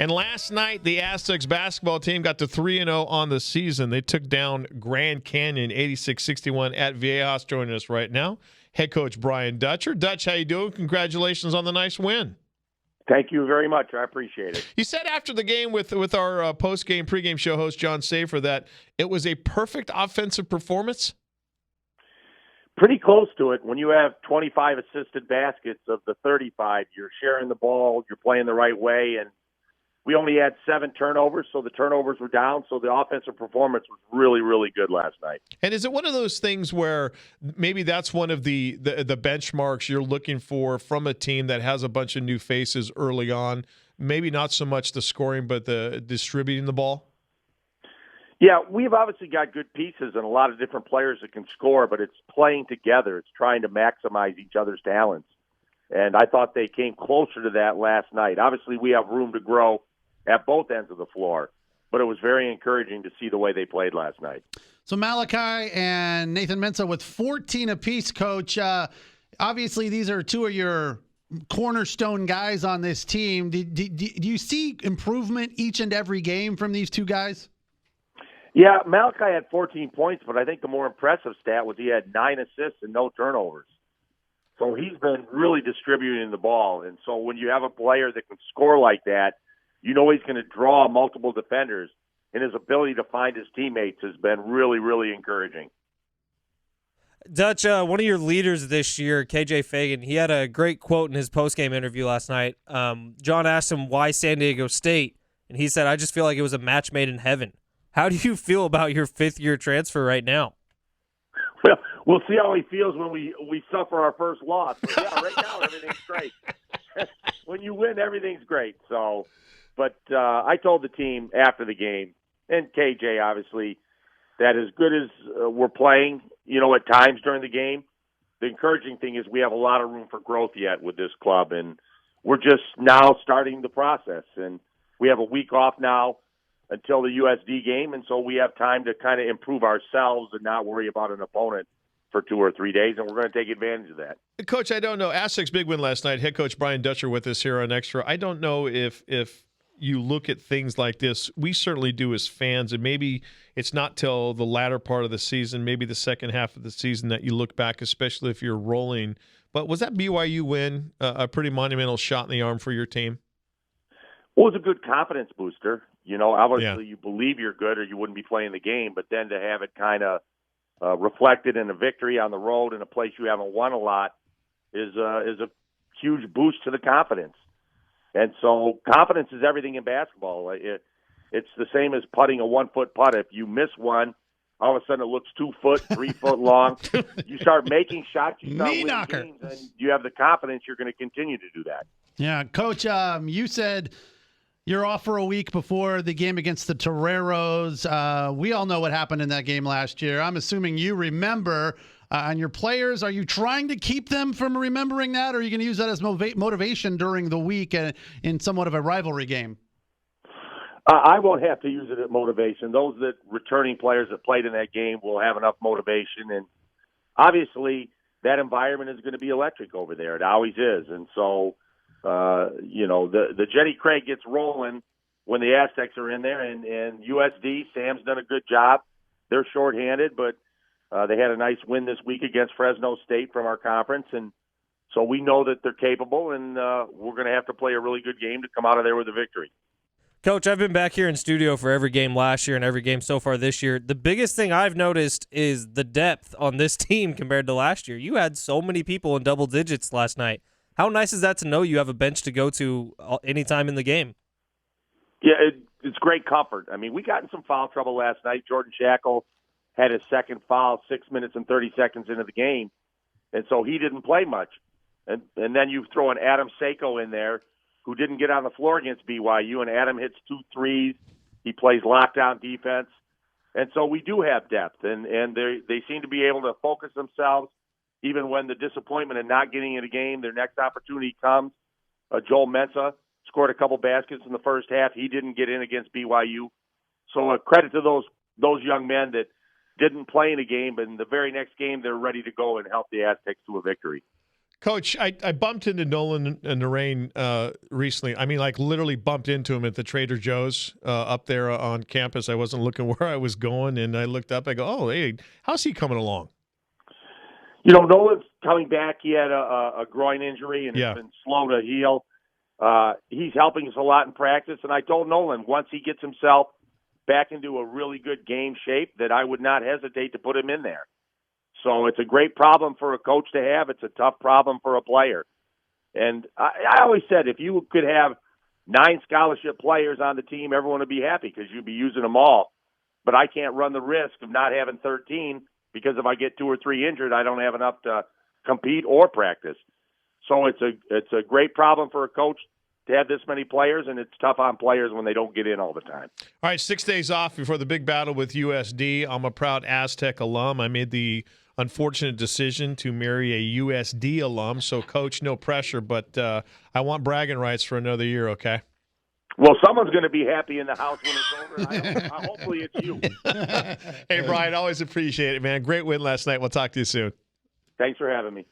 And last night, the Aztecs basketball team got to 3-0 on the season. They took down Grand Canyon 86-61 at Viejas. Joining us right now, head coach Brian Dutcher. Dutch, how you doing? Congratulations on the nice win. Thank you very much. I appreciate it. You said after the game with our post-game, pregame show host, John Safer, that it was a perfect offensive performance? Pretty close to it. When you have 25 assisted baskets of the 35, you're sharing the ball, you're playing the right way, and we only had 7 turnovers, so the turnovers were down, so the offensive performance was really, really good last night. And is it one of those things where maybe that's one of the benchmarks you're looking for from a team that has a bunch of new faces early on? Maybe not so much the scoring, but the distributing the ball? Yeah, we've obviously got good pieces and a lot of different players that can score, but it's playing together. It's trying to maximize each other's talents. And I thought they came closer to that last night. Obviously, we have room to grow at both ends of the floor, but it was very encouraging to see the way they played last night. So Malachi and Nathan Mensah with 14 apiece, Coach. Obviously, these are two of your cornerstone guys on this team. Do you see improvement each and every game from these two guys? Yeah, Malachi had 14 points, but I think the more impressive stat was he had 9 assists and no turnovers. So he's been really distributing the ball. And so when you have a player that can score like that, you know he's going to draw multiple defenders, and his ability to find his teammates has been really, really encouraging. Dutch, one of your leaders this year, KJ Fagan, he had a great quote in his postgame interview last night. John asked him why San Diego State, and he said, "I just feel like it was a match made in heaven." How do you feel about your fifth-year transfer right now? Well, we'll see how he feels when we suffer our first loss. But yeah, right now everything's great. When you win, everything's great. So, but I told the team after the game, and KJ obviously, that as good as we're playing, at times during the game, the encouraging thing is we have a lot of room for growth yet with this club, and we're just now starting the process. And we have a week off now until the USD game, and so we have time to kind of improve ourselves and not worry about an opponent for 2 or 3 days, and we're going to take advantage of that. Coach, I don't know. Aztecs big win last night. Head coach Brian Dutcher with us here on Xtra. I don't know if you look at things like this. We certainly do as fans, and maybe it's not till the latter part of the season, maybe the second half of the season, that you look back, especially if you're rolling. But was that BYU win a pretty monumental shot in the arm for your team? Well, it was a good confidence booster. Obviously you believe you're good or you wouldn't be playing the game, but then to have it kind of reflected in a victory on the road in a place you haven't won a lot is a huge boost to the confidence. And so confidence is everything in basketball. It's the same as putting a 1-foot putt. If you miss one, all of a sudden it looks 2 foot, 3 foot long. You start making shots, you start winning games, and you have the confidence you're going to continue to do that. Yeah, Coach, you said you're off for a week before the game against the Toreros. We all know what happened in that game last year. I'm assuming you remember. And your players, are you trying to keep them from remembering that, or are you going to use that as motivation during the week in somewhat of a rivalry game? I won't have to use it as motivation. Those returning players that played in that game will have enough motivation. And obviously that environment is going to be electric over there. It always is. And so, the Jenny Craig gets rolling when the Aztecs are in there, and USD, Sam's done a good job. They're shorthanded, but they had a nice win this week against Fresno State from our conference, and so we know that they're capable, and we're going to have to play a really good game to come out of there with a victory. Coach, I've been back here in studio for every game last year and every game so far this year. The biggest thing I've noticed is the depth on this team compared to last year. You had so many people in double digits last night. How nice is that to know you have a bench to go to anytime in the game? Yeah, it's great comfort. I mean, we got in some foul trouble last night. Jordan Shackle had his second foul 6 minutes and 30 seconds into the game, and so he didn't play much. And then you throw an Adam Seiko in there who didn't get on the floor against BYU, and Adam hits 2 threes. He plays lockdown defense. And so we do have depth, and they seem to be able to focus themselves even when the disappointment of not getting in a game, their next opportunity comes. Joel Mensah scored a couple baskets in the first half. He didn't get in against BYU. So a credit to those young men that didn't play in a game, but in the very next game they're ready to go and help the Aztecs to a victory. Coach, I bumped into Nolan and Narain recently. I mean, like literally bumped into him at the Trader Joe's up there on campus. I wasn't looking where I was going, and I looked up. I go, oh, hey, how's he coming along? Nolan's coming back. He had a groin injury, and Yeah. it's been slow to heal. He's helping us a lot in practice, and I told Nolan once he gets himself back into a really good game shape that I would not hesitate to put him in there. So it's a great problem for a coach to have. It's a tough problem for a player. And I always said if you could have 9 scholarship players on the team, everyone would be happy because you'd be using them all. But I can't run the risk of not having 13 because if I get 2 or 3 injured, I don't have enough to compete or practice. So it's a great problem for a coach to have this many players, and it's tough on players when they don't get in all the time. All right, 6 days off before the big battle with USD. I'm a proud Aztec alum. I made the unfortunate decision to marry a USD alum. So, Coach, no pressure, but I want bragging rights for another year, okay? Well, someone's going to be happy in the house when it's over. Hopefully it's you. Hey, Brian, always appreciate it, man. Great win last night. We'll talk to you soon. Thanks for having me.